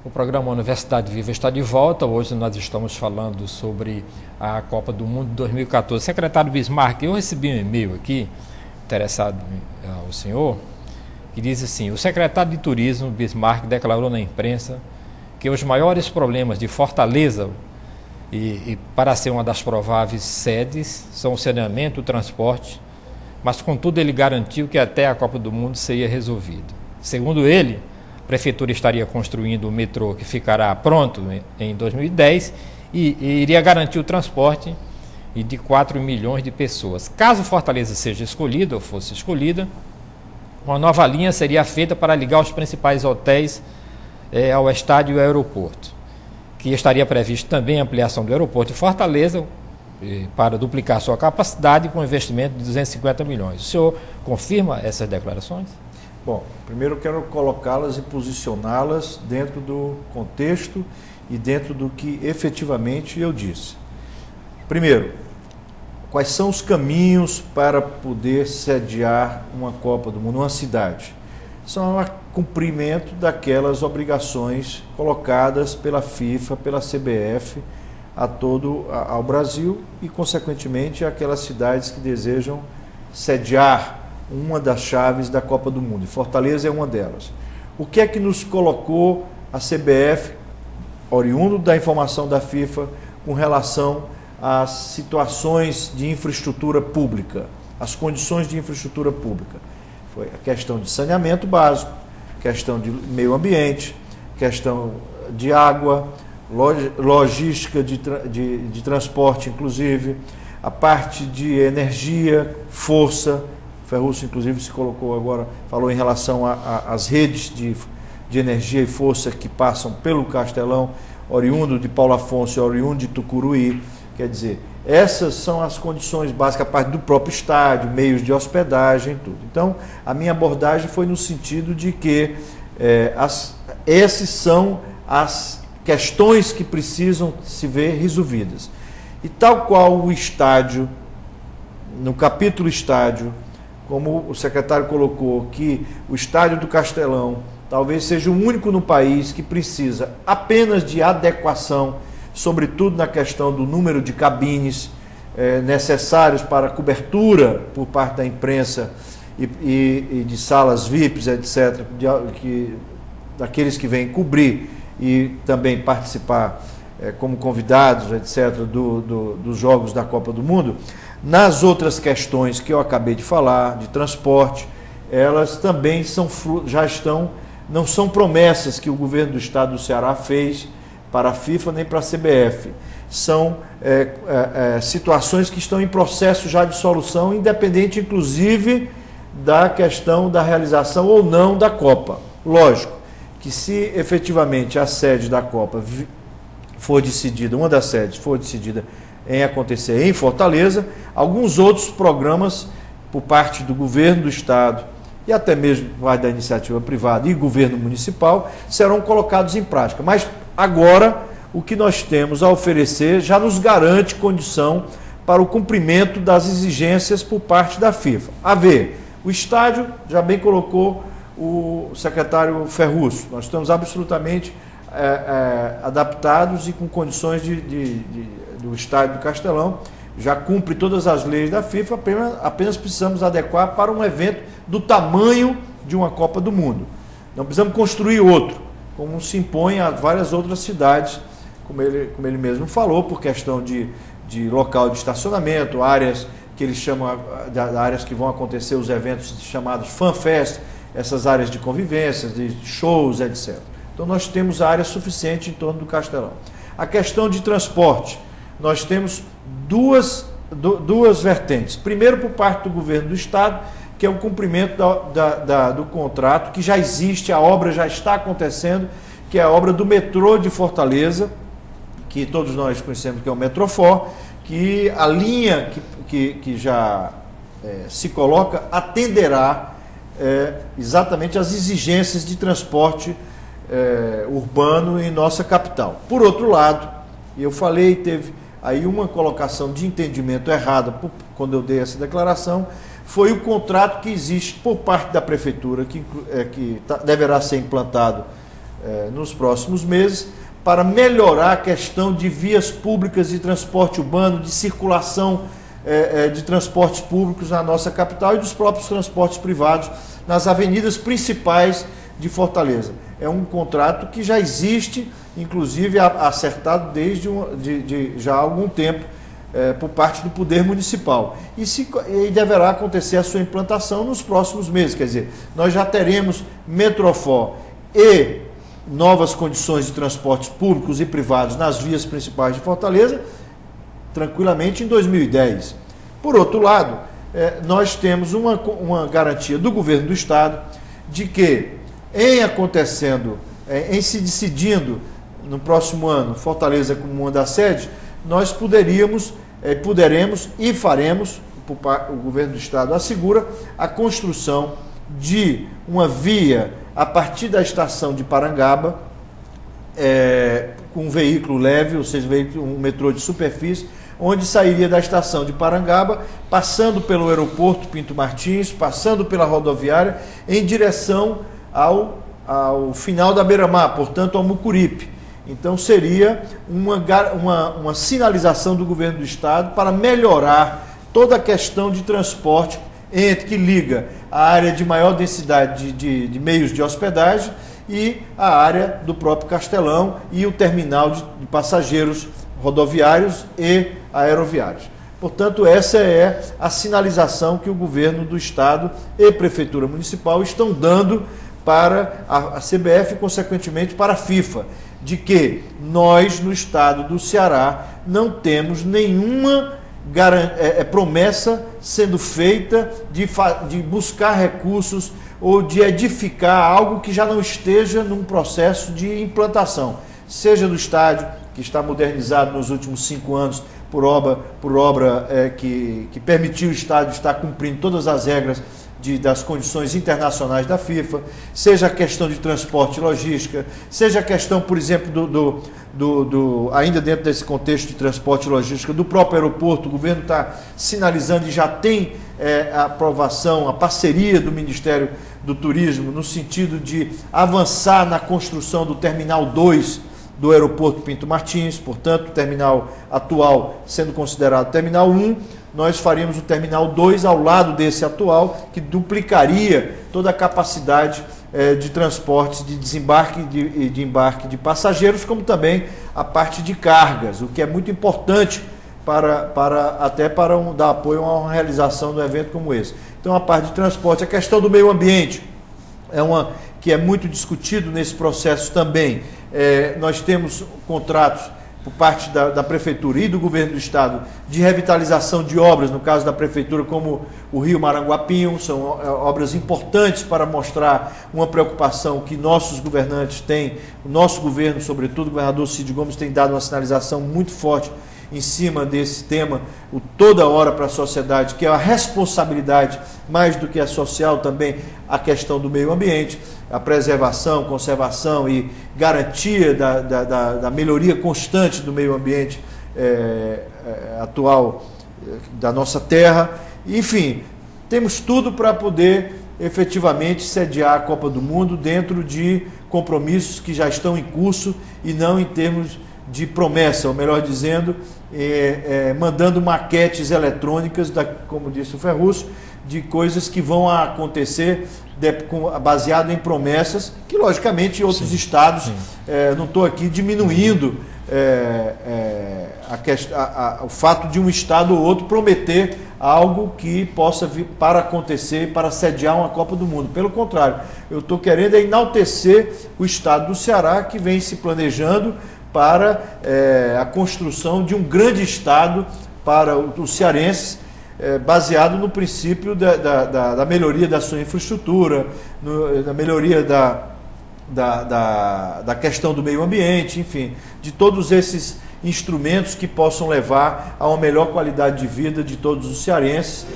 O programa Universidade Viva está de volta. Hoje nós estamos falando sobre a Copa do Mundo 2014. Secretário Bismarck, eu recebi um e-mail aqui, interessado ao senhor, que diz assim: o secretário de Turismo, Bismarck, declarou na imprensa que os maiores problemas de Fortaleza, e para ser uma das prováveis sedes, são o saneamento e o transporte, mas contudo ele garantiu que até a Copa do Mundo seria resolvido. Segundo ele, a Prefeitura estaria construindo o metrô que ficará pronto em 2010 e iria garantir o transporte de 4 milhões de pessoas. Caso Fortaleza seja escolhida ou fosse escolhida, uma nova linha seria feita para ligar os principais hotéis ao estádio e ao aeroporto, que estaria previsto também a ampliação do aeroporto de Fortaleza para duplicar sua capacidade com um investimento de 250 milhões. O senhor confirma essas declarações? Bom, primeiro eu quero colocá-las e posicioná-las dentro do contexto e dentro do que efetivamente eu disse. Primeiro, quais são os caminhos para poder sediar uma Copa do Mundo, uma cidade? São o cumprimento daquelas obrigações colocadas pela FIFA, pela CBF, ao Brasil e, consequentemente, aquelas cidades que desejam sediar uma das chaves da Copa do Mundo. E Fortaleza é uma delas. O que é que nos colocou a CBF, oriundo da informação da FIFA, com relação às situações de infraestrutura pública, as condições de infraestrutura pública? Foi a questão de saneamento básico, questão de meio ambiente, questão de água, logística de transporte, inclusive, a parte de energia, força. Ferruccio, inclusive, se colocou agora, falou em relação às redes de energia e força que passam pelo Castelão, oriundo de Paulo Afonso e oriundo de Tucuruí. Quer dizer, essas são as condições básicas, a parte do próprio estádio, meios de hospedagem, tudo. Então, a minha abordagem foi no sentido de que essas são as questões que precisam se ver resolvidas. E tal qual o estádio, no capítulo estádio, como o secretário colocou, que o estádio do Castelão talvez seja o único no país que precisa apenas de adequação, sobretudo na questão do número de cabines necessários para cobertura por parte da imprensa e de salas VIPs, etc., daqueles que vêm cobrir e também participar como convidados, etc., dos Jogos da Copa do Mundo. Nas outras questões que eu acabei de falar, de transporte, elas também não são promessas que o governo do estado do Ceará fez para a FIFA nem para a CBF. São situações que estão em processo já de solução, independente, inclusive, da questão da realização ou não da Copa. Lógico que se efetivamente a sede da Copa for decidida, uma das sedes for decidida em acontecer em Fortaleza, alguns outros programas por parte do governo do estado e até mesmo por parte da iniciativa privada e governo municipal serão colocados em prática. Mas agora o que nós temos a oferecer já nos garante condição para o cumprimento das exigências por parte da FIFA. A ver, o estádio, já bem colocou o secretário Ferruccio, nós estamos absolutamente adaptados e com condições do estádio do Castelão, já cumpre todas as leis da FIFA, apenas precisamos adequar para um evento do tamanho de uma Copa do Mundo. Não precisamos construir outro, como se impõe a várias outras cidades, como ele mesmo falou, por questão de local de estacionamento, áreas que eles chamam, áreas que vão acontecer os eventos chamados FanFest, essas áreas de convivência, de shows, etc. Então nós temos área suficiente em torno do Castelão. A questão de transporte, nós temos duas vertentes. Primeiro, por parte do governo do estado, que é o cumprimento do contrato, que já existe, a obra já está acontecendo, que é a obra do metrô de Fortaleza, que todos nós conhecemos que é o Metrofor, que a linha que já se coloca atenderá exatamente às exigências de transporte urbano em nossa capital. Por outro lado, eu falei, teve aí uma colocação de entendimento errada quando eu dei essa declaração, foi o contrato que existe por parte da prefeitura, que deverá ser implantado nos próximos meses, para melhorar a questão de vias públicas de transporte urbano, de circulação de transportes públicos na nossa capital e dos próprios transportes privados nas avenidas principais de Fortaleza. É um contrato que já existe, inclusive acertado desde já há algum tempo por parte do Poder Municipal. E deverá acontecer a sua implantação nos próximos meses. Quer dizer, nós já teremos Metrofó e novas condições de transportes públicos e privados nas vias principais de Fortaleza, tranquilamente em 2010. Por outro lado, nós temos uma garantia do governo do Estado de que, em se decidindo no próximo ano Fortaleza como uma das sedes, nós poderemos e faremos, o governo do Estado assegura, a construção de uma via a partir da estação de Parangaba, com um veículo leve, ou seja, um metrô de superfície, onde sairia da estação de Parangaba, passando pelo aeroporto Pinto Martins, passando pela rodoviária, em direção ao final da Beira-Mar, portanto ao Mucuripe. Então seria uma sinalização do governo do Estado para melhorar toda a questão de transporte que liga a área de maior densidade de meios de hospedagem e a área do próprio Castelão e o terminal de passageiros rodoviários e aeroviários. Portanto, essa é a sinalização que o governo do Estado e Prefeitura Municipal estão dando para a CBF e, consequentemente, para a FIFA, de que nós, no Estado do Ceará, não temos nenhuma promessa sendo feita de buscar recursos ou de edificar algo que já não esteja num processo de implantação, seja do estádio, que está modernizado nos últimos 5 anos por obra que permitiu o estádio estar cumprindo todas as regras das condições internacionais da FIFA, seja a questão de transporte e logística, seja a questão, por exemplo, ainda dentro desse contexto de transporte e logística, do próprio aeroporto. O governo está sinalizando e já tem a aprovação, a parceria do Ministério do Turismo, no sentido de avançar na construção do Terminal 2 do aeroporto Pinto Martins, portanto, o terminal atual sendo considerado Terminal 1, nós faríamos o Terminal 2 ao lado desse atual, que duplicaria toda a capacidade de transportes, de desembarque e de embarque de passageiros, como também a parte de cargas, o que é muito importante até para dar apoio a uma realização de um evento como esse. Então, a parte de transporte, a questão do meio ambiente, que é muito discutido nesse processo também. Nós temos contratos por parte da Prefeitura e do Governo do Estado de revitalização de obras, no caso da Prefeitura, como o Rio Maranguapinho, são obras importantes para mostrar uma preocupação que nossos governantes têm, o nosso governo, sobretudo o governador Cid Gomes, tem dado uma sinalização muito forte em cima desse tema, toda hora para a sociedade, que é a responsabilidade, mais do que a social também, a questão do meio ambiente, a preservação, conservação e garantia da melhoria constante do meio ambiente atual da nossa terra. Enfim, temos tudo para poder efetivamente sediar a Copa do Mundo dentro de compromissos que já estão em curso e não em termos de promessa, ou melhor dizendo, mandando maquetes eletrônicas, como disse o Ferruccio, de coisas que vão acontecer baseado em promessas, que logicamente em outros estados, não estou aqui diminuindo o fato de um estado ou outro prometer algo que possa vir para acontecer, para sediar uma Copa do Mundo. Pelo contrário, eu estou querendo enaltecer o estado do Ceará, que vem se planejando para a construção de um grande estado para os cearenses, baseado no princípio da melhoria da sua infraestrutura, na melhoria da questão do meio ambiente, enfim, de todos esses instrumentos que possam levar a uma melhor qualidade de vida de todos os cearenses.